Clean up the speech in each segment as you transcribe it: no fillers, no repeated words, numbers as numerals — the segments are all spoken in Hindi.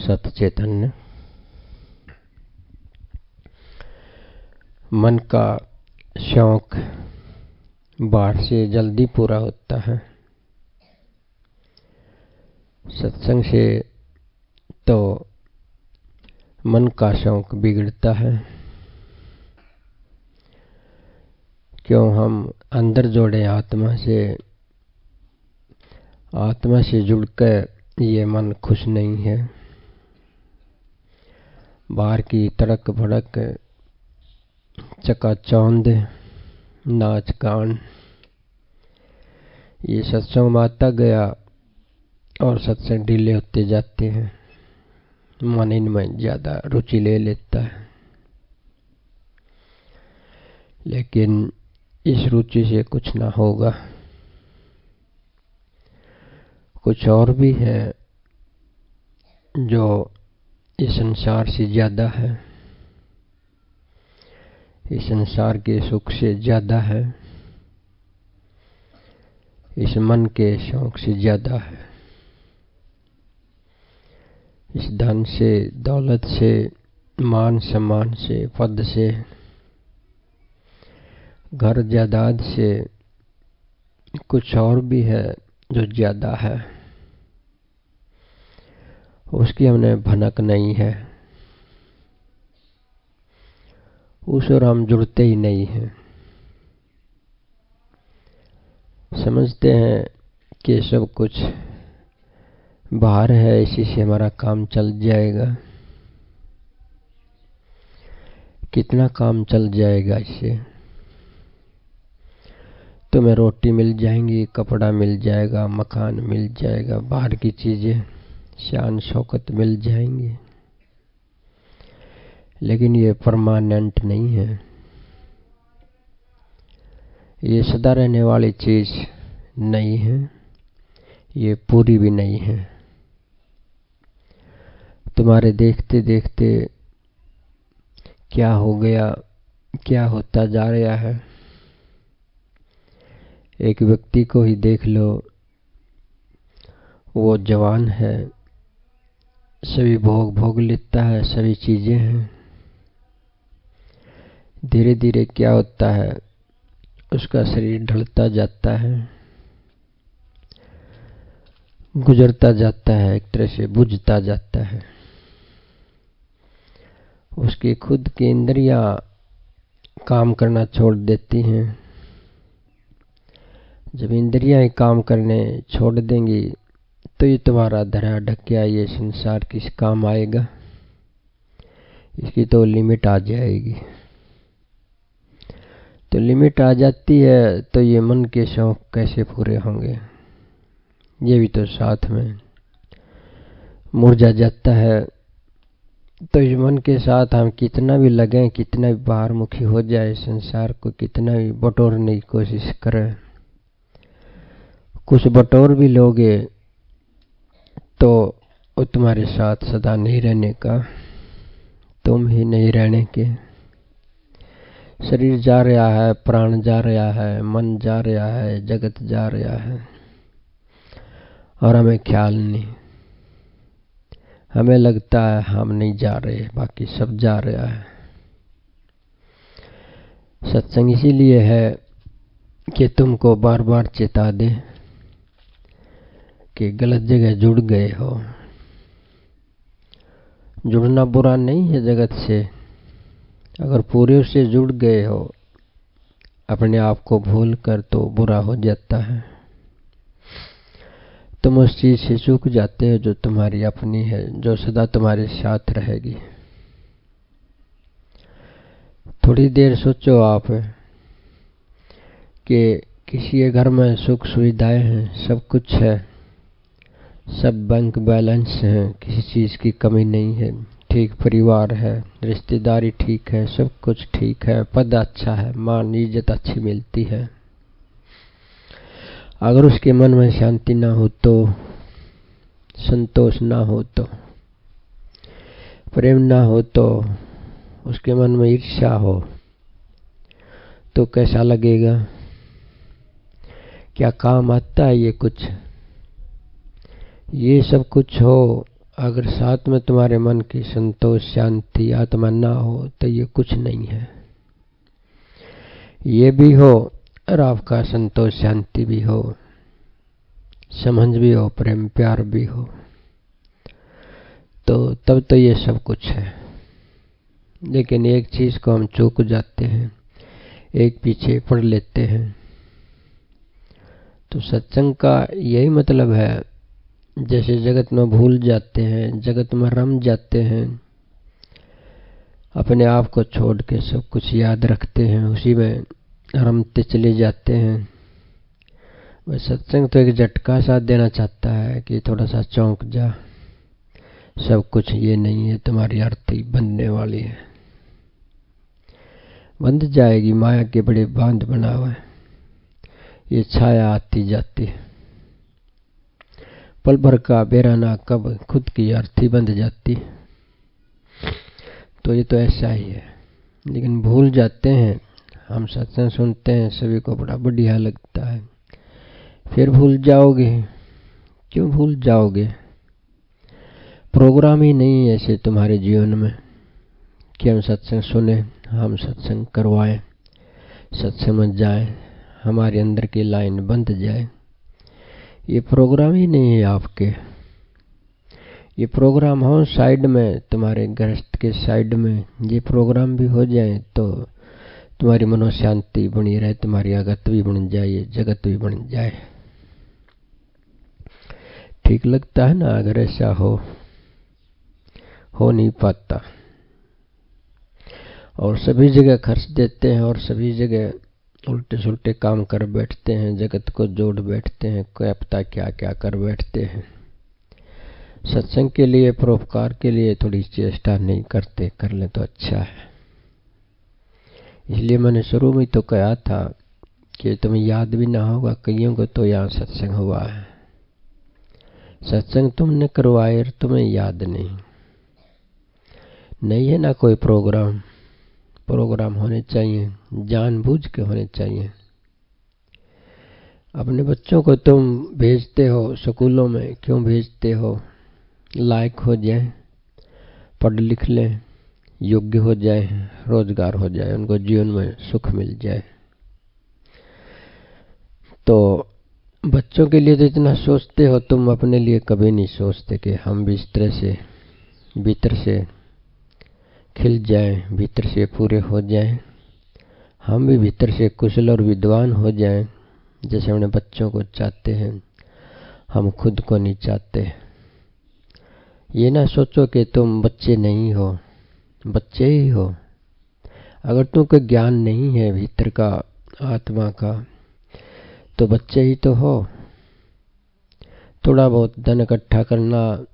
सत चैतन्य। मन का शौक बाहर से जल्दी पूरा होता है, सत्संग से तो मन का शौक बिगड़ता है। क्यों हम अंदर जोड़े आत्मा से जुड़कर ये मन खुश नहीं है। बाहर की तड़क भड़क, चकाचौंध, नाच गान, ये सत्संग में आता गया और सत्संग ढीले होते जाते हैं। मन इनमें ज्यादा रुचि ले लेता है, लेकिन इस रुचि से कुछ ना होगा। कुछ और भी है जो इस संसार से ज्यादा है, इस संसार के सुख से ज्यादा है, इस मन के शौक से ज्यादा है। इस धन से, दौलत से, मान सम्मान से, पद से, घर जायदाद से कुछ और भी है जो ज्यादा है, उसकी हमें भनक नहीं है। उस और हम जुड़ते ही नहीं हैं। समझते हैं कि सब कुछ बाहर है, इसी से हमारा काम चल जाएगा। कितना काम चल जाएगा इससे? तुम्हें रोटी मिल जाएंगी, कपड़ा मिल जाएगा, मकान मिल जाएगा, बाहर की चीजें, शान शौकत मिल जाएंगी, लेकिन ये परमानेंट नहीं है। ये सदा रहने वाली चीज नहीं है, ये पूरी भी नहीं है। तुम्हारे देखते देखते क्या हो गया, क्या होता जा रहा है। एक व्यक्ति को ही देख लो, वो जवान है, सभी भोग लेता है, सभी चीजें हैं। धीरे धीरे क्या होता है, उसका शरीर ढलता जाता है, गुजरता जाता है, एक तरह से बुझता जाता है। उसकी खुद की इंद्रियां काम करना छोड़ देती हैं। जब इंद्रियां ही काम करने छोड़ देंगी तो ये तुम्हारा धरा ढकिया ये संसार किस काम आएगा? इसकी तो लिमिट आ जाएगी। तो लिमिट आ जाती है तो ये मन के शौक कैसे पूरे होंगे? ये भी तो साथ में मुरझा जाता है। तो इस मन के साथ हम कितना भी लगें, कितना भी बाहर मुखी हो जाए, संसार को कितना भी बटोरने की कोशिश करें, कुछ बटोर भी लोगे तो वो तुम्हारे साथ सदा नहीं रहने का, तुम ही नहीं रहने के। शरीर जा रहा है, प्राण जा रहा है, मन जा रहा है, जगत जा रहा है, और हमें ख्याल नहीं। हमें लगता है हम नहीं जा रहे, बाकी सब जा रहा है। सत्संग इसीलिए है कि तुमको बार बार चेता दे कि गलत जगह जुड़ गए हो। जुड़ना बुरा नहीं है जगत से, अगर पूरे से जुड़ गए हो अपने आप को भूल कर तो बुरा हो जाता है। तुम उस चीज से चूक जाते हो जो तुम्हारी अपनी है, जो सदा तुम्हारे साथ रहेगी। थोड़ी देर सोचो आप कि किसी के घर में सुख सुविधाएं हैं, सब कुछ है, सब बैंक बैलेंस है, किसी चीज की कमी नहीं है, ठीक परिवार है, रिश्तेदारी ठीक है, सब कुछ ठीक है, पद अच्छा है, मान इज्जत अच्छी मिलती है। अगर उसके मन में शांति ना हो तो, संतोष ना हो तो, प्रेम ना हो तो, उसके मन में ईर्ष्या हो तो कैसा लगेगा? क्या काम आता है ये कुछ? ये सब कुछ हो अगर साथ में तुम्हारे मन की संतोष, शांति, आत्मा ना हो तो ये कुछ नहीं है। ये भी हो और आपका संतोष, शांति भी हो, समझ भी हो, प्रेम प्यार भी हो, तो तब तो ये सब कुछ है। लेकिन एक चीज को हम चूक जाते हैं, एक पीछे पड़ लेते हैं। तो सत्संग का यही मतलब है, जैसे जगत में भूल जाते हैं, जगत में रम जाते हैं, अपने आप को छोड़ के सब कुछ याद रखते हैं, उसी में रमते चले जाते हैं। वह सत्संग तो एक झटका सा देना चाहता है कि थोड़ा सा चौंक जा, सब कुछ ये नहीं है, तुम्हारी आरती बनने वाली है, बंध जाएगी। माया के बड़े बांध बना हुआ है, ये छाया आती जाती है, पल भर का बेराना कब खुद की आरती बंध जाती। तो ये तो ऐसा ही है। लेकिन भूल जाते हैं, हम सत्संग सुनते हैं, सभी को बड़ा बढ़िया लगता है, फिर भूल जाओगे। क्यों भूल जाओगे? प्रोग्राम ही नहीं है ऐसे तुम्हारे जीवन में कि हम सत्संग सुने, हम सत्संग करवाएं, सत्संग में जाएं, हमारे अंदर की लाइन बंद जाए। ये प्रोग्राम ही नहीं है आपके। ये प्रोग्राम हो साइड में, तुम्हारे गृहस्थ के साइड में ये प्रोग्राम भी हो जाए तो तुम्हारी मनोशांति बनी रहे, तुम्हारी आगत भी बन जाए, जगत भी बन जाए। ठीक लगता है ना? अगर ऐसा हो नहीं पाता। और सभी जगह खर्च देते हैं और सभी जगह उल्टे सुल्टे काम कर बैठते हैं, जगत को जोड़ बैठते हैं, क्या पता क्या क्या कर बैठते हैं। सत्संग के लिए, परोपकार के लिए थोड़ी चेष्टा नहीं करते, कर ले तो अच्छा है। इसलिए मैंने शुरू में तो कहा था कि तुम्हें याद भी ना होगा कईयों को तो यहाँ सत्संग हुआ है। सत्संग तुमने करवाए और तुम्हें याद नहीं है ना कोई प्रोग्राम। प्रोग्राम होने चाहिए, जानबूझ के होने चाहिए। अपने बच्चों को तुम भेजते हो स्कूलों में, क्यों भेजते हो? लायक हो जाए, पढ़ लिख लें, योग्य हो जाए, रोजगार हो जाए, उनको जीवन में सुख मिल जाए। तो बच्चों के लिए तो इतना सोचते हो तुम, अपने लिए कभी नहीं सोचते कि हम भी इस तरह से भीतर से खिल जाएं, भीतर से पूरे हो जाएं, हम भी भीतर से कुशल और विद्वान हो जाएं, जैसे अपने बच्चों को चाहते हैं, हम खुद को नहीं चाहते। ये ना सोचो कि तुम बच्चे नहीं हो, बच्चे ही हो। अगर तुमको ज्ञान नहीं है भीतर का, आत्मा का, तो बच्चे ही तो हो। थोड़ा बहुत धन इकट्ठा करना,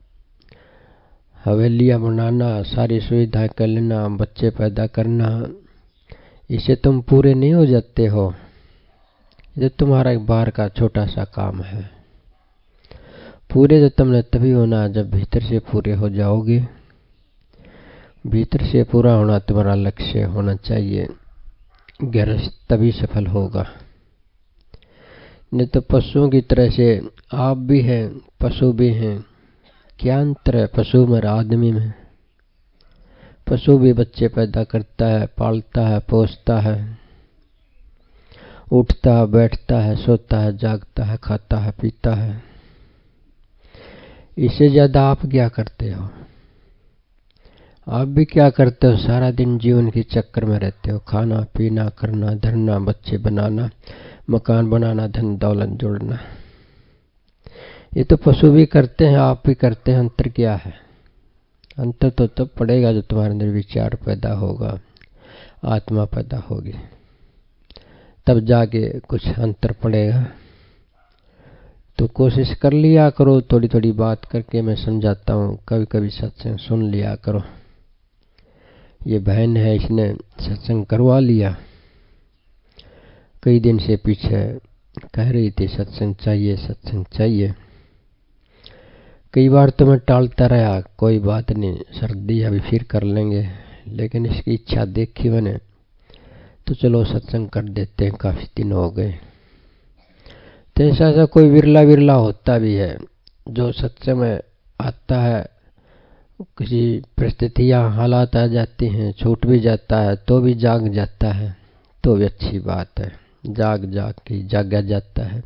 हवेलियां बनाना, सारी सुविधाएं कर लेना, बच्चे पैदा करना, इससे तुम पूरे नहीं हो जाते हो। ये तुम्हारा एक बार का छोटा सा काम है। पूरे तो तुमने तभी होना जब भीतर से पूरे हो जाओगे। भीतर से पूरा होना तुम्हारा लक्ष्य होना चाहिए। गृहस्थ तभी सफल होगा। नहीं तो पशुओं की तरह से आप भी हैं, पशु भी हैं। क्या अंतर है पशु में और आदमी में? पशु भी बच्चे पैदा करता है, पालता है, पोसता है, उठता है, बैठता है, सोता है, जागता है, खाता है, पीता है। इससे ज्यादा आप क्या करते हो? आप भी क्या करते हो? सारा दिन जीवन के चक्कर में रहते हो, खाना पीना, करना धरना, बच्चे बनाना, मकान बनाना, धन दौलत जोड़ना। ये तो पशु भी करते हैं, आप भी करते हैं। अंतर क्या है? अंतर तो तब पड़ेगा जब तुम्हारे अंदर विचार पैदा होगा, आत्मा पैदा होगी, तब जाके कुछ अंतर पड़ेगा। तो कोशिश कर लिया करो, थोड़ी थोड़ी बात करके मैं समझाता हूँ, कभी कभी सत्संग सुन लिया करो। ये बहन है, इसने सत्संग करवा लिया, कई दिन से पीछे कह रही थी सत्संग चाहिए, सत्संग चाहिए। कई बार तो मैं टालता रहा, कोई बात नहीं, सर्दी अभी फिर कर लेंगे, लेकिन इसकी इच्छा देखी मैंने तो चलो सत्संग कर देते हैं, काफी दिन हो गए। तो ऐसा कोई विरला विरला होता भी है जो सत्संग में आता है किसी परिस्थितियाँ हालात आ जाती हैं, छूट भी जाता है तो भी जाग जाता है, तो भी अच्छी बात है। जाग जाग के जागा जाता है।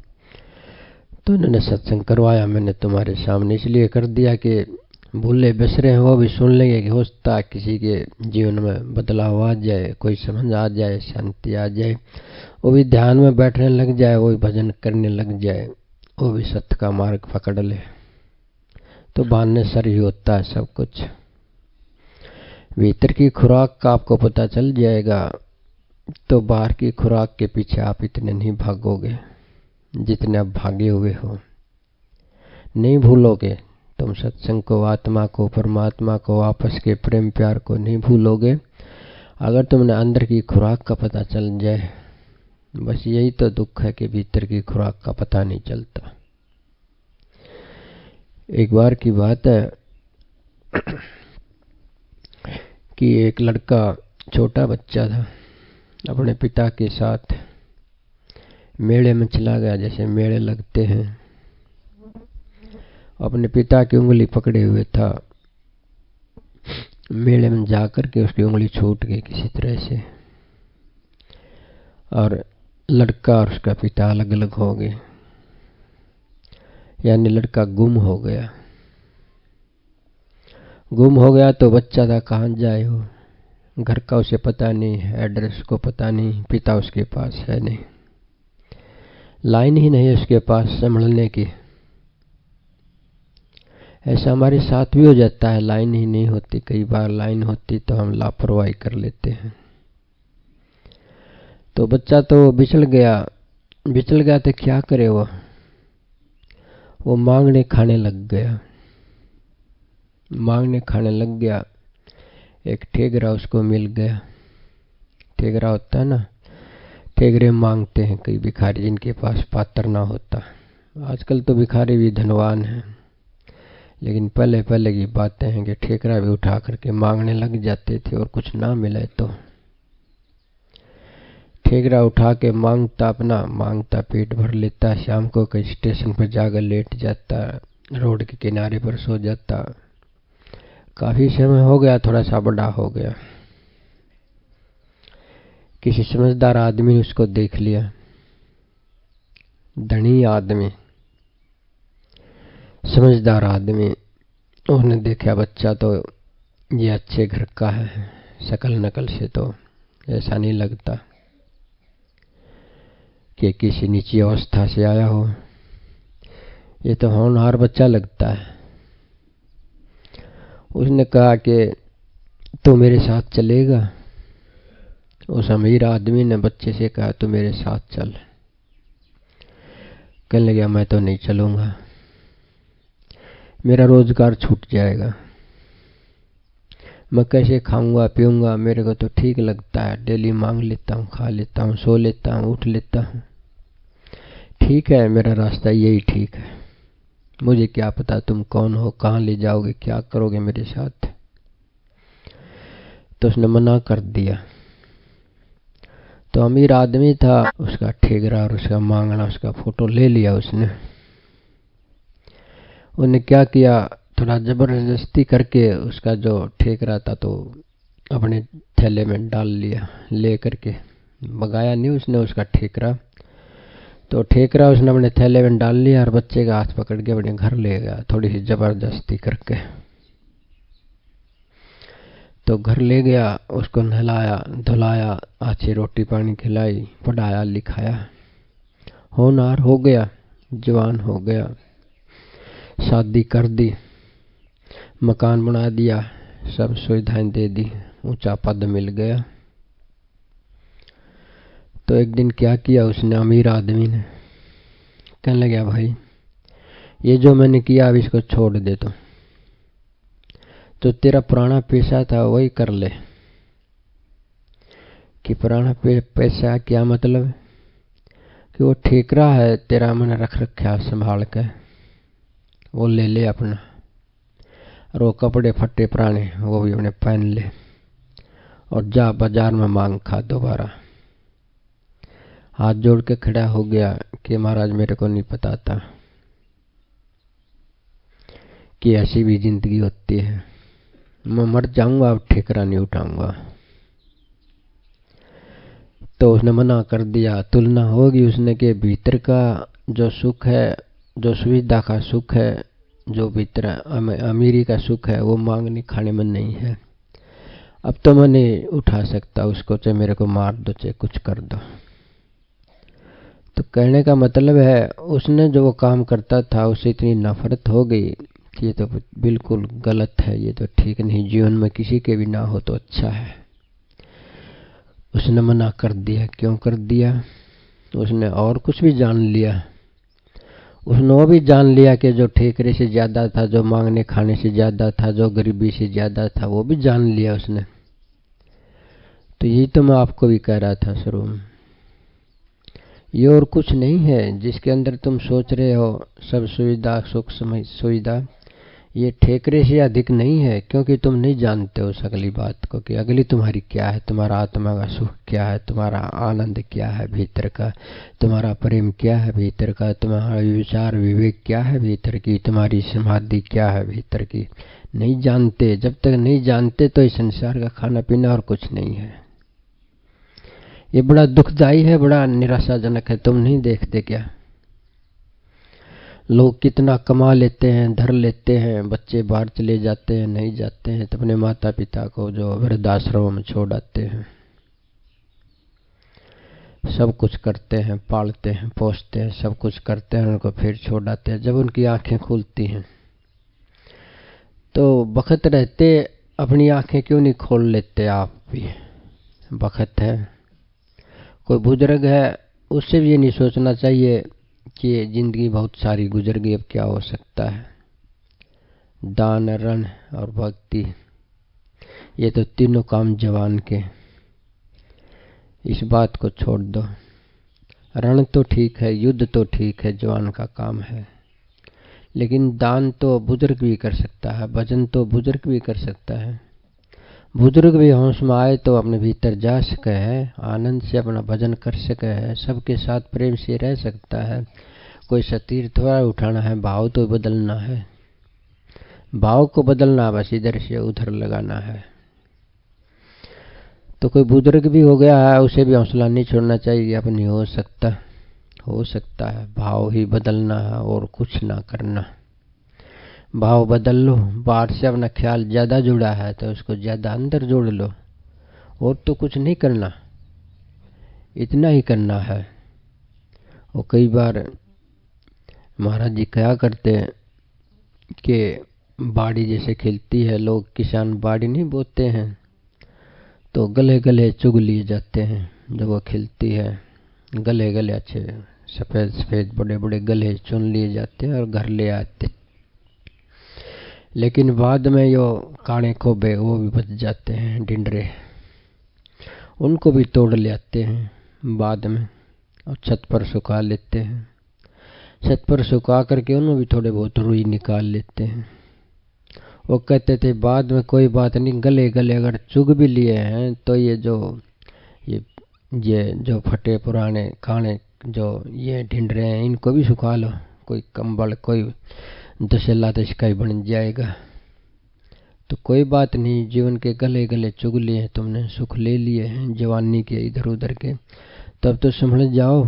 तो इन्होंने सत्संग करवाया, मैंने तुम्हारे सामने इसलिए कर दिया कि भूले बिसरे हैं वो भी सुन लेंगे कि हो सकता है किसी के जीवन में बदलाव आ जाए, कोई समझ आ जाए, शांति आ जाए, वो भी ध्यान में बैठने लग जाए, वो भी भजन करने लग जाए, वो भी सत्य का मार्ग पकड़ ले। तो बांधने सर ही होता है सब कुछ। भीतर की खुराक का आपको पता चल जाएगा तो बाहर की खुराक के पीछे आप इतने नहीं भागोगे जितने आप भागे हुए हो। नहीं भूलोगे तुम सत्संग को, आत्मा को, परमात्मा को, आपस के प्रेम प्यार को नहीं भूलोगे अगर तुमने अंदर की खुराक का पता चल जाए। बस यही तो दुख है कि भीतर की खुराक का पता नहीं चलता। एक बार की बात है कि एक लड़का, छोटा बच्चा था, अपने पिता के साथ मेले में चला गया। जैसे मेले लगते हैं, अपने पिता की उंगली पकड़े हुए था। मेले में जाकर के उसकी उंगली छूट गई किसी तरह से, और लड़का और उसका पिता अलग अलग हो गए, यानी लड़का गुम हो गया। गुम हो गया तो बच्चा था, कहाँ जाए हो, घर का उसे पता नहीं, एड्रेस को पता नहीं, पिता उसके पास है नहीं, लाइन ही नहीं उसके पास संभलने की। ऐसा हमारे साथ भी हो जाता है, लाइन ही नहीं होती। कई बार लाइन होती तो हम लापरवाही कर लेते हैं। तो बच्चा तो बिछड़ गया तो क्या करे, वो मांगने खाने लग गया। एक ठेगरा उसको मिल गया। ठेगरा होता है ना, ठेगरे मांगते हैं कई भिखारी जिनके पास पात्र ना होता। आजकल तो भिखारी भी धनवान हैं, लेकिन पहले की बातें हैं कि ठेकरा भी उठा करके मांगने लग जाते थे, और कुछ ना मिले तो ठेकरा उठा के मांगता पेट भर लेता। शाम को कहीं स्टेशन पर जाकर लेट जाता, रोड के किनारे पर सो जाता। काफी समय हो गया, थोड़ा सा बड़ा हो गया। किसी समझदार आदमी ने उसको देख लिया, धनी आदमी, समझदार आदमी। उसने देखा बच्चा तो ये अच्छे घर का है, शकल नकल से तो ऐसा नहीं लगता कि किसी नीची अवस्था से आया हो, ये तो होनहार बच्चा लगता है। उसने कहा कि तू मेरे साथ चलेगा। उस अमीर आदमी ने बच्चे से कहा तू मेरे साथ चल। कहने लगा मैं तो नहीं चलूंगा, मेरा रोजगार छूट जाएगा, मैं कैसे खाऊंगा पीऊंगा, मेरे को तो ठीक लगता है, डेली मांग लेता हूँ, खा लेता हूँ, सो लेता हूँ, उठ लेता हूँ, ठीक है, मेरा रास्ता यही ठीक है, मुझे क्या पता तुम कौन हो, कहाँ ले जाओगे, क्या करोगे मेरे साथ। तो उसने मना कर दिया। तो अमीर आदमी था, उसका ठेगरा और उसका मांगना, उसका फोटो ले लिया उसने। उन्हें क्या किया, थोड़ा जबरदस्ती करके उसका जो ठेकरा था तो अपने थैले में डाल लिया, ले करके भगाया नहीं उसने उसका ठेकरा। तो ठेकरा उसने अपने थैले में डाल लिया और बच्चे का हाथ पकड़ के अपने घर ले गया, थोड़ी सी जबरदस्ती करके। तो घर ले गया, उसको नहलाया धुलाया, अच्छी रोटी पानी खिलाई, पढ़ाया लिखाया, होनहार हो गया, जवान हो गया, शादी कर दी, मकान बना दिया, सब सुविधाएं दे दी, ऊंचा पद मिल गया। तो एक दिन क्या किया उसने, अमीर आदमी ने, कहने लगा भाई ये जो मैंने किया अब इसको छोड़ दे, तो तेरा पुराना पेशा था वही कर ले। कि पुराना पैसा क्या मतलब, कि वो ठेकरा है तेरा, मैंने रख रखा संभाल के, वो ले ले अपना, और वो कपड़े फटे पुराने वो भी अपने पहन ले, और जा बाजार में मांग खा दोबारा। हाथ जोड़ के खड़ा हो गया कि महाराज मेरे को नहीं पता था कि ऐसी भी जिंदगी होती है, मैं मर जाऊंगा, अब ठेकरा नहीं उठाऊंगा। तो उसने मना कर दिया। तुलना होगी उसने के भीतर का जो सुख है, जो सुविधा का सुख है, जो भीतर अमीरी का सुख है, वो मांगने खाने में नहीं है। अब तो मैं नहीं उठा सकता उसको, चाहे मेरे को मार दो चाहे कुछ कर दो। तो कहने का मतलब है उसने जो वो काम करता था उससे इतनी नफरत हो गई कि ये तो बिल्कुल गलत है, ये तो ठीक नहीं, जीवन में किसी के भी ना हो तो अच्छा है। उसने मना कर दिया। क्यों कर दिया? उसने और कुछ भी जान लिया। उसने वो भी जान लिया कि जो ठेकरे से ज्यादा था, जो मांगने खाने से ज्यादा था, जो गरीबी से ज्यादा था, वो भी जान लिया उसने। तो यही तो मैं आपको भी कह रहा था शुरू में, ये और कुछ नहीं है जिसके अंदर तुम सोच रहे हो सब सुविधा, सुख समय सुविधा, ये ठेकरे से अधिक नहीं है। क्योंकि तुम नहीं जानते उस अगली बात को कि अगली तुम्हारी क्या है, तुम्हारा आत्मा का सुख क्या है, तुम्हारा आनंद क्या है भीतर का, तुम्हारा प्रेम क्या है भीतर का, तुम्हारा विचार विवेक क्या है भीतर की, तुम्हारी समाधि क्या है भीतर की। नहीं जानते। जब तक नहीं जानते तो इस संसार का खाना पीना और कुछ नहीं है। ये बड़ा दुखदायी है, बड़ा निराशाजनक है। तुम नहीं देखते क्या? लोग कितना कमा लेते हैं, धर लेते हैं, बच्चे बाहर चले जाते हैं, नहीं जाते हैं तो अपने माता पिता को जो वृद्धाश्रम में छोड़ आते हैं। सब कुछ करते हैं, पालते हैं, पोसते हैं, सब कुछ करते हैं, उनको फिर छोड़ आते हैं। जब उनकी आंखें खुलती हैं तो बखत रहते अपनी आंखें क्यों नहीं खोल लेते? आप भी बखत है। कोई बुजुर्ग है, उससे भी ये नहीं सोचना चाहिए कि ये जिंदगी बहुत सारी गुजर गई, अब क्या हो सकता है। दान, रण और भक्ति, ये तो तीनों काम जवान के। इस बात को छोड़ दो। रण तो ठीक है, युद्ध तो ठीक है, जवान का काम है, लेकिन दान तो बुजुर्ग भी कर सकता है, भजन तो बुजुर्ग भी कर सकता है। बुजुर्ग भी होश में आए तो अपने भीतर जा सके है, आनंद से अपना भजन कर सके है, सबके साथ प्रेम से रह सकता है। कोई शतीर थोड़ा उठाना है, भाव तो बदलना है। भाव को बदलना, बस इधर से उधर लगाना है। तो कोई बुजुर्ग भी हो गया है, उसे भी हौसला नहीं छोड़ना चाहिए। अब नहीं हो सकता है। भाव ही बदलना है और कुछ ना करना। भाव बदल लो। बाहर से अपना ख्याल ज्यादा जुड़ा है तो उसको ज्यादा अंदर जोड़ लो, और तो कुछ नहीं करना, इतना ही करना है। और कई बार महाराज जी कहा करते हैं कि बाड़ी जैसे खिलती है, लोग किसान बाड़ी नहीं बोते हैं तो गले गले चुग लिए जाते हैं। जब वो खिलती है, गले गले अच्छे सफेद सफेद बड़े बड़े गले चुन लिए जाते हैं और घर ले आते। लेकिन बाद में यो काणे खोबे वो भी बच जाते हैं, डिंडरे, उनको भी तोड़ ले आते हैं बाद में और छत पर सुखा लेते हैं। छत पर सुखा करके उनमें भी थोड़े बहुत रुई निकाल लेते हैं। वो कहते थे बाद में कोई बात नहीं, गले गले अगर चुग भी लिए हैं तो ये जो फटे पुराने काणे जो ये ढिंडरे हैं, इनको भी सुखा लो, कोई कंबल, कोई दशला तो इसका ही बन जाएगा। तो कोई बात नहीं, जीवन के गले गले चुग लिए हैं तुमने, सुख ले लिए हैं जवानी के इधर उधर के, तब तो संभल जाओ।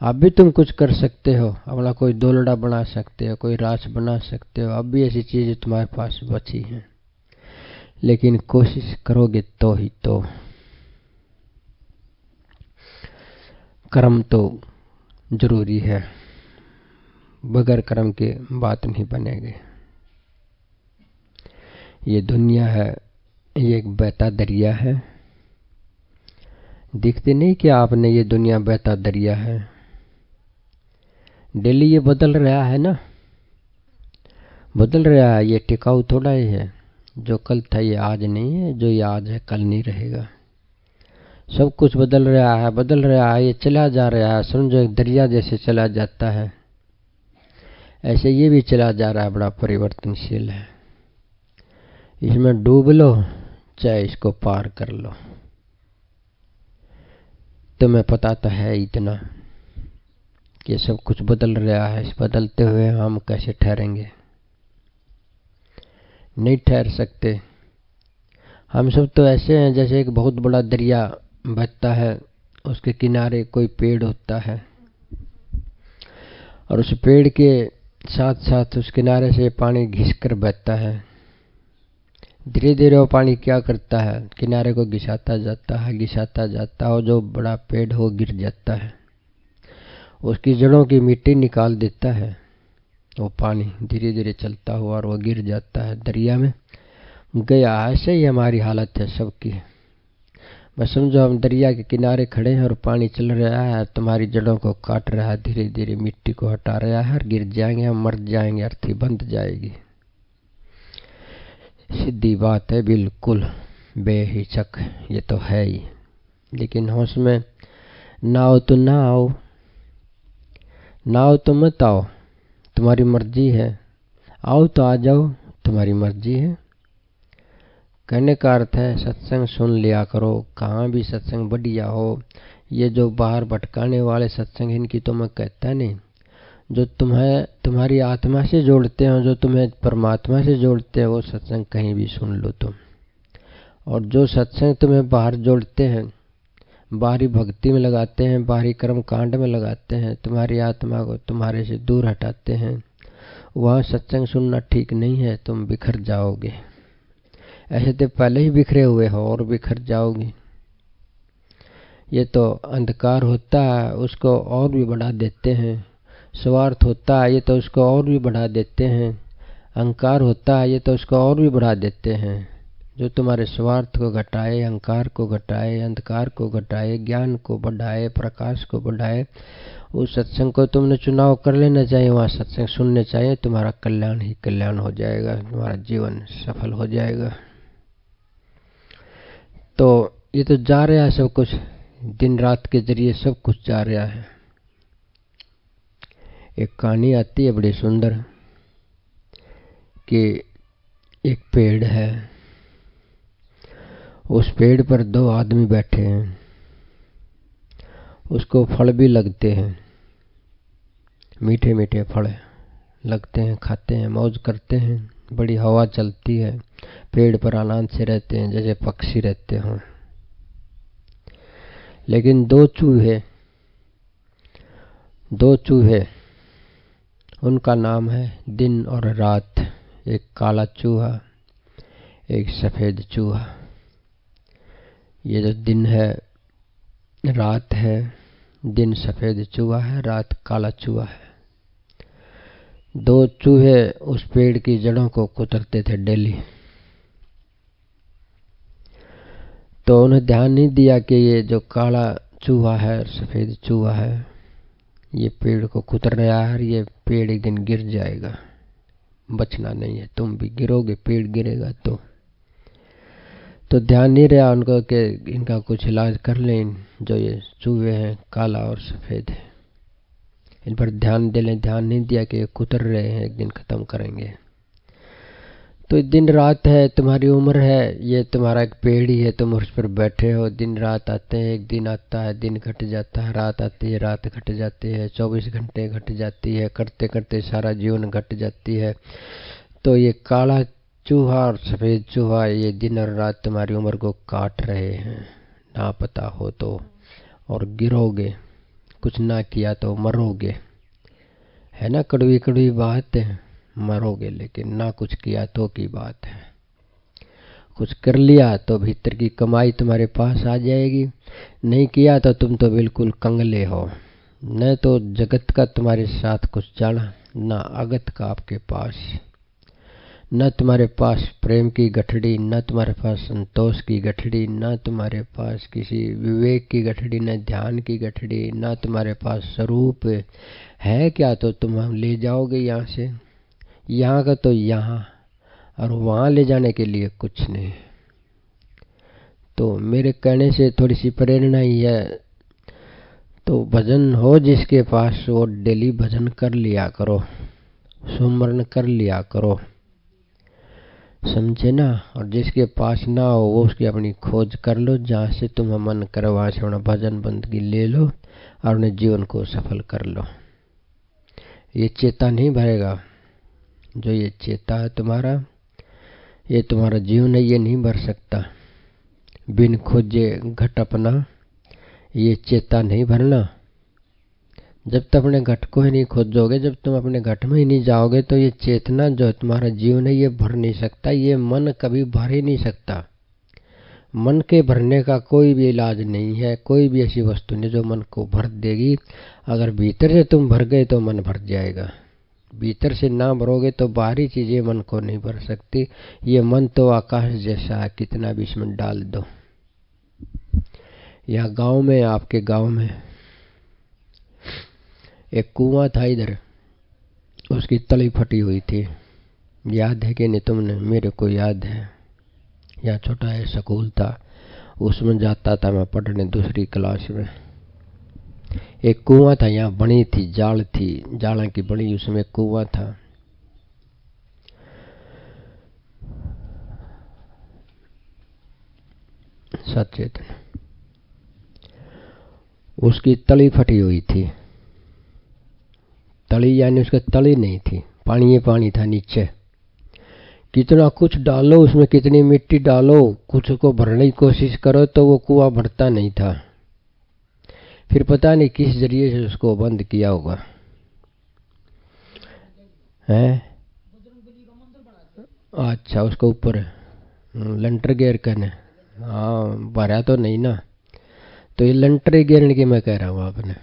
अब भी तुम कुछ कर सकते हो, अपना कोई दोलड़ा बना सकते हो, कोई राछ बना सकते हो, अब भी ऐसी चीजें तुम्हारे पास बची हैं। लेकिन कोशिश करोगे तो ही तो। कर्म तो जरूरी है, बगैर कर्म के बात नहीं बनेगी। ये दुनिया है, ये एक बहता दरिया है। दिखते नहीं कि आपने ये दुनिया बहता दरिया है। डेली ये बदल रहा है ना, बदल रहा है। ये टिकाऊ थोड़ा ही है। जो कल था ये आज नहीं है, जो ये आज है कल नहीं रहेगा। सब कुछ बदल रहा है, बदल रहा है, ये चला जा रहा है। समझो एक दरिया जैसे चला जाता है, ऐसे ये भी चला जा रहा है, बड़ा परिवर्तनशील है। इसमें डूब लो चाहे इसको पार कर लो। तुम्हें पता तो है इतना कि सब कुछ बदल रहा है। इस बदलते हुए हम कैसे ठहरेंगे? नहीं ठहर सकते। हम सब तो ऐसे हैं जैसे एक बहुत बड़ा दरिया बहता है, उसके किनारे कोई पेड़ होता है और उस पेड़ के साथ साथ उस किनारे से पानी घिसकर बहता है। धीरे धीरे वो पानी क्या करता है, किनारे को घिसाता जाता है और जो बड़ा पेड़ हो गिर जाता है, उसकी जड़ों की मिट्टी निकाल देता है। वो पानी धीरे धीरे चलता हुआ और वो गिर जाता है दरिया में गया। ऐसे ही हमारी हालत है सबकी। बस समझो हम दरिया के किनारे खड़े हैं और पानी चल रहा है, तुम्हारी जड़ों को काट रहा है, धीरे धीरे मिट्टी को हटा रहा है और गिर जाएंगे, हम मर जाएंगे, अर्थी बंध जाएगी। सीधी बात है, बिल्कुल बेहिचक ये तो है ही। लेकिन होश में ना हो तो ना आओ, ना हो तो मत आओ, तुम्हारी मर्जी है। आओ तो आ जाओ, तुम्हारी मर्जी है। कहने का अर्थ है सत्संग सुन लिया करो, कहाँ भी सत्संग बढ़िया हो। ये जो बाहर भटकाने वाले सत्संग इनकी तो मैं कहता नहीं। जो तुम्हारी आत्मा से जोड़ते हैं, जो तुम्हें परमात्मा से जोड़ते हैं, वो सत्संग कहीं भी सुन लो तुम। और जो सत्संग तुम्हें बाहर जोड़ते हैं, बाहरी भक्ति में लगाते हैं, बाहरी कर्म कांड में लगाते हैं, तुम्हारी आत्मा को तुम्हारे से दूर हटाते हैं, वहाँ सत्संग सुनना ठीक नहीं है। तुम बिखर जाओगे। ऐसे तो पहले ही बिखरे हुए हो और बिखर जाओगी। ये तो अंधकार होता है, उसको और भी बढ़ा देते हैं। स्वार्थ होता है, ये तो उसको और भी बढ़ा देते हैं। अहंकार होता है, ये तो उसको और भी बढ़ा देते हैं। जो तुम्हारे स्वार्थ को घटाए, अहंकार को घटाए, अंधकार को घटाए, ज्ञान को बढ़ाए, प्रकाश को बढ़ाए, उस सत्संग को तुमने चुनाव कर लेना चाहिए। वहाँ सत्संग सुनने चाहिए। तुम्हारा कल्याण ही कल्याण हो जाएगा, तुम्हारा जीवन सफल हो जाएगा। तो ये तो जा रहा है सब कुछ, दिन रात के जरिए सब कुछ जा रहा है। एक कहानी आती है बड़ी सुंदर कि एक पेड़ है, उस पेड़ पर दो आदमी बैठे हैं, उसको फल भी लगते हैं, मीठे मीठे फल लगते हैं, खाते हैं, मौज करते हैं, बड़ी हवा चलती है, पेड़ पर आनंद से रहते हैं जैसे पक्षी रहते हों। लेकिन दो चूहे उनका नाम है दिन और रात। एक काला चूहा, एक सफेद चूहा। ये जो दिन है, रात है, दिन सफेद चूहा है, रात काला चूहा है। दो चूहे उस पेड़ की जड़ों को कुतरते थे डेली। तो उन्हें ध्यान नहीं दिया कि ये जो काला चूहा है, सफेद चूहा है, ये पेड़ को कुतर रहा है और ये पेड़ एक दिन गिर जाएगा, बचना नहीं है, तुम भी गिरोगे, पेड़ गिरेगा। तो ध्यान नहीं रहा उनको कि इनका कुछ इलाज कर लें। जो ये चूहे हैं काला और सफेद है, इन पर ध्यान दे लें। ध्यान नहीं दिया कि ये कुतर रहे हैं, एक दिन खत्म करेंगे। तो दिन रात है, तुम्हारी उम्र है, ये तुम्हारा एक पेड़ ही है, तुम उस पर बैठे हो। दिन रात आते हैं, एक दिन आता है, दिन घट जाता है, रात आती है, रात घट जाती है, 24 घंटे घट जाती है, करते करते सारा जीवन घट जाती है। तो ये काला चूहा और सफेद चूहा ये दिन और रात तुम्हारी उम्र को काट रहे हैं, ना पता हो तो, और गिरोगे, कुछ ना किया तो मरोगे। है ना कड़वी कड़वी बात है, मरोगे। लेकिन ना कुछ किया तो की बात है, कुछ कर लिया तो भीतर की कमाई तुम्हारे पास आ जाएगी, नहीं किया तो तुम तो बिल्कुल कंगले हो। न तो जगत का तुम्हारे साथ कुछ जाना, ना अगत का आपके पास, न तुम्हारे पास प्रेम की गठड़ी, न तुम्हारे पास संतोष की गठड़ी, न तुम्हारे पास किसी विवेक की गठड़ी, न ध्यान की गठड़ी, न तुम्हारे पास स्वरूप है क्या तो तुम ले जाओगे यहाँ से। यहाँ का तो यहाँ, और वहाँ ले जाने के लिए कुछ नहीं। तो मेरे कहने से थोड़ी सी प्रेरणा ही है। तो भजन हो जिसके पास वो डेली भजन कर लिया करो, सुमरण कर लिया करो, समझे ना। और जिसके पास ना हो वो उसकी अपनी खोज कर लो, जहाँ से तुम्हें मन करे वहाँ से अपना भजन बंदगी ले लो और अपने जीवन को सफल कर लो। ये चेता नहीं भरेगा, जो ये चेता है तुम्हारा, ये तुम्हारा जीवन है, ये नहीं भर सकता। बिन खोजे घट अपना ये चेता नहीं भरना। जब तक अपने घट को ही नहीं खोजोगे, जब तुम अपने घट में ही नहीं जाओगे, तो ये चेतना जो तुम्हारा जीवन है ये भर नहीं सकता। ये मन कभी भर ही नहीं सकता। मन के भरने का कोई भी इलाज नहीं है, कोई भी ऐसी वस्तु नहीं जो मन को भर देगी। अगर भीतर से तुम भर गए तो मन भर जाएगा, भीतर से ना भरोगे तो बाहरी चीजें मन को नहीं भर सकती। ये मन तो आकाश जैसा है, कितना भी इसमें डाल दो। यहाँ गांव में, आपके गांव में एक कुआं था इधर, उसकी तली फटी हुई थी। याद है कि नहीं तुमने? मेरे को याद है। यहाँ छोटा है स्कूल था, उसमें जाता था मैं पढ़ने, दूसरी क्लास में। एक कुआं था, यहाँ बनी थी, जाल थी, जाल की बनी, उसमें कुआं था। सचेतन, उसकी तली फटी हुई थी। तली यानी उसका तली नहीं थी, पानी ही पानी था नीचे। कितना कुछ डालो उसमें, कितनी मिट्टी डालो, कुछ को भरने की कोशिश करो तो वो कुआं भरता नहीं था। फिर पता नहीं किस जरिए से उसको बंद किया होगा, है? अच्छा, उसको ऊपर लंटर गेर करने, हाँ, भरा तो नहीं ना। तो ये लंटर गेरने की मैं कह रहा हूँ, आपने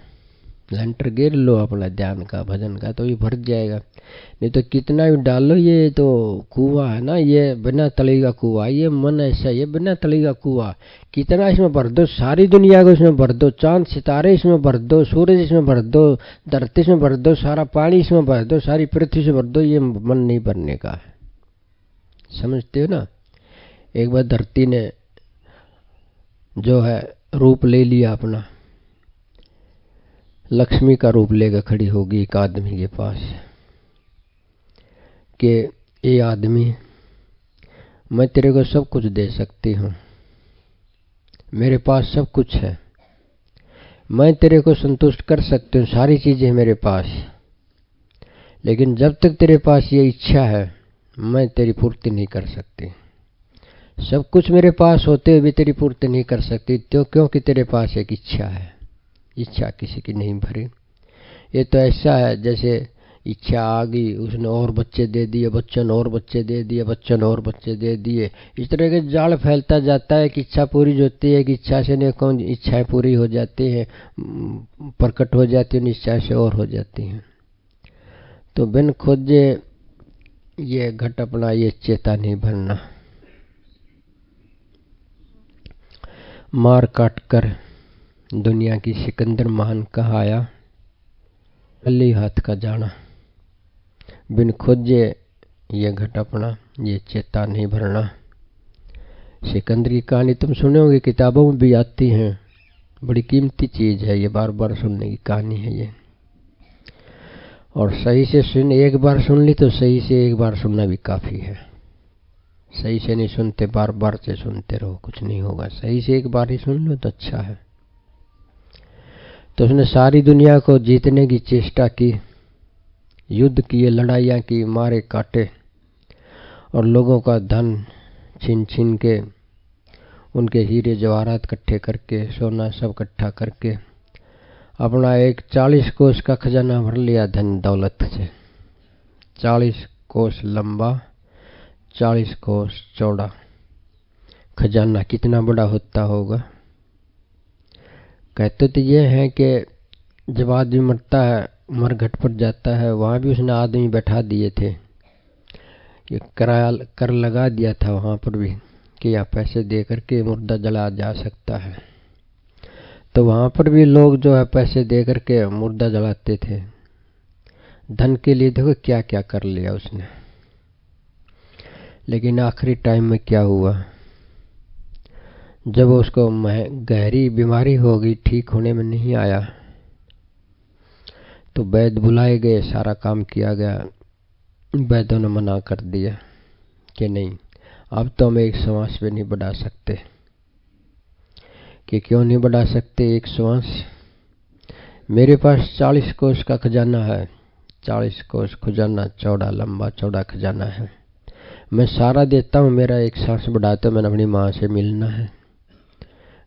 लंटर गेर लो अपना ध्यान का, भजन का, तो ये भर जाएगा। नहीं तो कितना भी डालो, ये तो कुआं है ना, ये बिना तली का कुआं। ये मन ऐसा, ये बिना तली का कुआं। कितना इसमें भर दो, सारी दुनिया को इसमें भर दो, चांद सितारे इसमें भर दो, सूरज इसमें भर दो, धरती इसमें भर दो, सारा पानी इसमें भर दो, सारी पृथ्वी से भर दो, ये मन नहीं भरने का है। समझते हो ना? एक बार धरती ने जो है रूप ले लिया अपना, लक्ष्मी का रूप लेकर खड़ी होगी एक आदमी के पास कि ये आदमी, मैं तेरे को सब कुछ दे सकती हूँ, मेरे पास सब कुछ है, मैं तेरे को संतुष्ट कर सकती हूँ, सारी चीजें मेरे पास, लेकिन जब तक तेरे पास ये इच्छा है मैं तेरी पूर्ति नहीं कर सकती। सब कुछ मेरे पास होते हुए भी तेरी पूर्ति नहीं कर सकती, तो क्योंकि तेरे पास एक इच्छा है। इच्छा किसी की नहीं भरी। ये तो ऐसा है जैसे इच्छा आ गई, उसने और बच्चे दे दिए, बच्चन और बच्चे दे दिए, बच्चन और बच्चे दे दिए। इस तरह के जाल फैलता जाता है कि इच्छा पूरी होती है, कि इच्छा से अनेकों इच्छाएं पूरी हो जाती हैं, प्रकट हो जाती हैं, इच्छा से और हो जाती हैं। तो बिन खोजे ये घट अपना ये चेता नहीं भरना। मार काट कर दुनिया की सिकंदर महान कहा आया, खाली हाथ का जाना। बिन खोजे ये घट अपना ये चेता नहीं भरना। सिकंदर की कहानी तुम सुने होंगे, किताबों में भी आती हैं, बड़ी कीमती चीज है ये, बार बार सुनने की कहानी है ये। और सही से सुन, एक बार सुन ली तो सही से एक बार सुनना भी काफी है। सही से नहीं सुनते, बार बार से सुनते रहो, कुछ नहीं होगा। सही से एक बार ही सुन लो तो अच्छा है। तो उसने सारी दुनिया को जीतने की चेष्टा की, युद्ध किए, लड़ाइयाँ की, मारे काटे, और लोगों का धन छीन छीन के, उनके हीरे जवाहरात इकट्ठे करके, सोना सब इकट्ठा करके अपना एक 40 कोस का खजाना भर लिया धन दौलत से। 40 कोस लंबा, 40 कोस चौड़ा खजाना, कितना बड़ा होता होगा। कहते तो ये है कि जब आदमी मरता है, मरघट पर जाता है, वहाँ भी उसने आदमी बैठा दिए थे, ये किराया कर लगा दिया था वहाँ पर भी कि यहाँ पैसे दे करके मुर्दा जला जा सकता है। तो वहाँ पर भी लोग जो है पैसे दे करके मुर्दा जलाते थे। धन के लिए देखो क्या क्या कर लिया उसने। लेकिन आखिरी टाइम में क्या हुआ, जब उसको गहरी बीमारी हो गई, ठीक होने में नहीं आया, तो वैद्य बुलाए गए, सारा काम किया गया। वैद्यों ने मना कर दिया कि नहीं, अब तो हम एक श्वास पे नहीं बढ़ा सकते। कि क्यों नहीं बढ़ा सकते एक श्वास? मेरे पास 40 कोस का खजाना है, 40 कोस खजाना, चौड़ा लंबा चौड़ा खजाना है, मैं सारा देता हूँ, मेरा एक सांस बढ़ाता, मैंने अपनी माँ से मिलना है।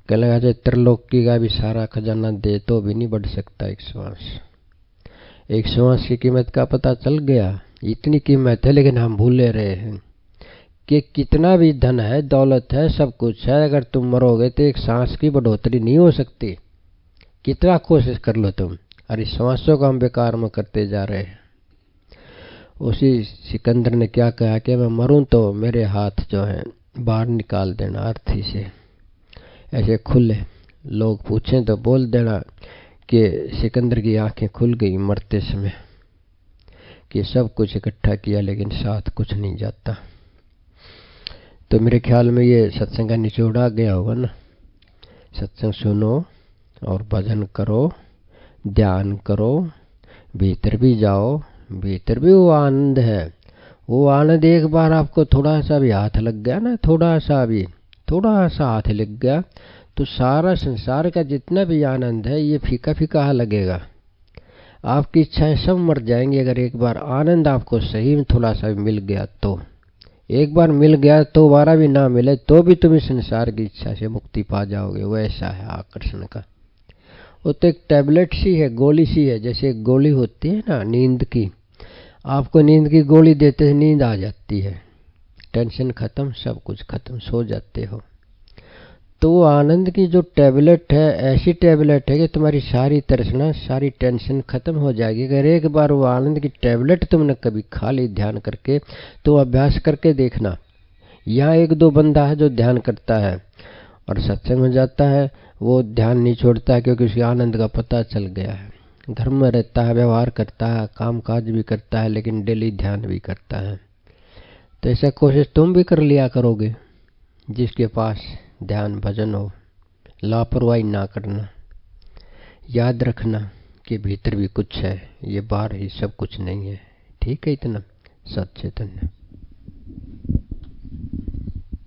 कहने लगा त्रिलोकी का भी सारा खजाना दे तो भी नहीं बढ़ सकता एक श्वास। एक श्वास की कीमत का पता चल गया, इतनी कीमत है, लेकिन हम भूले रहे हैं कि कितना भी धन है, दौलत है, सब कुछ है, अगर तुम मरोगे तो एक सांस की बढ़ोतरी नहीं हो सकती। कितना कोशिश कर लो तुम, और इस सांसों का हम बेकार में करते जा रहे हैं। उसी सिकंदर ने क्या कहा कि मैं मरूं तो मेरे हाथ जो हैं बाहर निकाल देना अर्थी से, ऐसे खुले। लोग पूछें तो बोल देना कि सिकंदर की आंखें खुल गई मरते समय, कि सब कुछ इकट्ठा किया लेकिन साथ कुछ नहीं जाता। तो मेरे ख्याल में ये सत्संग का निचोड़ आ गया होगा ना। सत्संग सुनो और भजन करो, ध्यान करो, भीतर भी जाओ, भीतर भी वो आनंद है। वो आनंद एक बार आपको थोड़ा सा भी हाथ लग गया ना, थोड़ा सा हाथ लग गया, तो सारा संसार का जितना भी आनंद है ये फीका फीका लगेगा। आपकी इच्छाएं सब मर जाएंगी। अगर एक बार आनंद आपको सही में थोड़ा सा भी मिल गया तो, एक बार मिल गया तो दोबारा भी ना मिले तो भी तुम इस संसार की इच्छा से मुक्ति पा जाओगे। वैसा है आकर्षण का। वो तो एक टैबलेट सी है, गोली सी है। जैसे एक गोली होती है ना नींद की, आपको नींद की गोली देते ही नींद आ जाती है, टेंशन खत्म, सब कुछ खत्म, सो जाते हो। तो वो आनंद की जो टैबलेट है, ऐसी टैबलेट है कि तुम्हारी सारी तृष्णा, सारी टेंशन खत्म हो जाएगी। अगर एक बार वो आनंद की टैबलेट तुमने कभी खा ली ध्यान करके, तो अभ्यास करके देखना। यहाँ एक दो बंदा है जो ध्यान करता है और सत्संग में जाता है, वो ध्यान नहीं छोड़ता है क्योंकि उसके आनंद का पता चल गया है। घर में रहता है, व्यवहार करता है, काम काज भी करता है, लेकिन डेली ध्यान भी करता है। तो ऐसा कोशिश तुम भी कर लिया करोगे। जिसके पास ध्यान भजन हो, लापरवाही ना करना। याद रखना कि भीतर भी कुछ है, ये बाहर ही सब कुछ नहीं है। ठीक है, इतना। सत चैतन्य।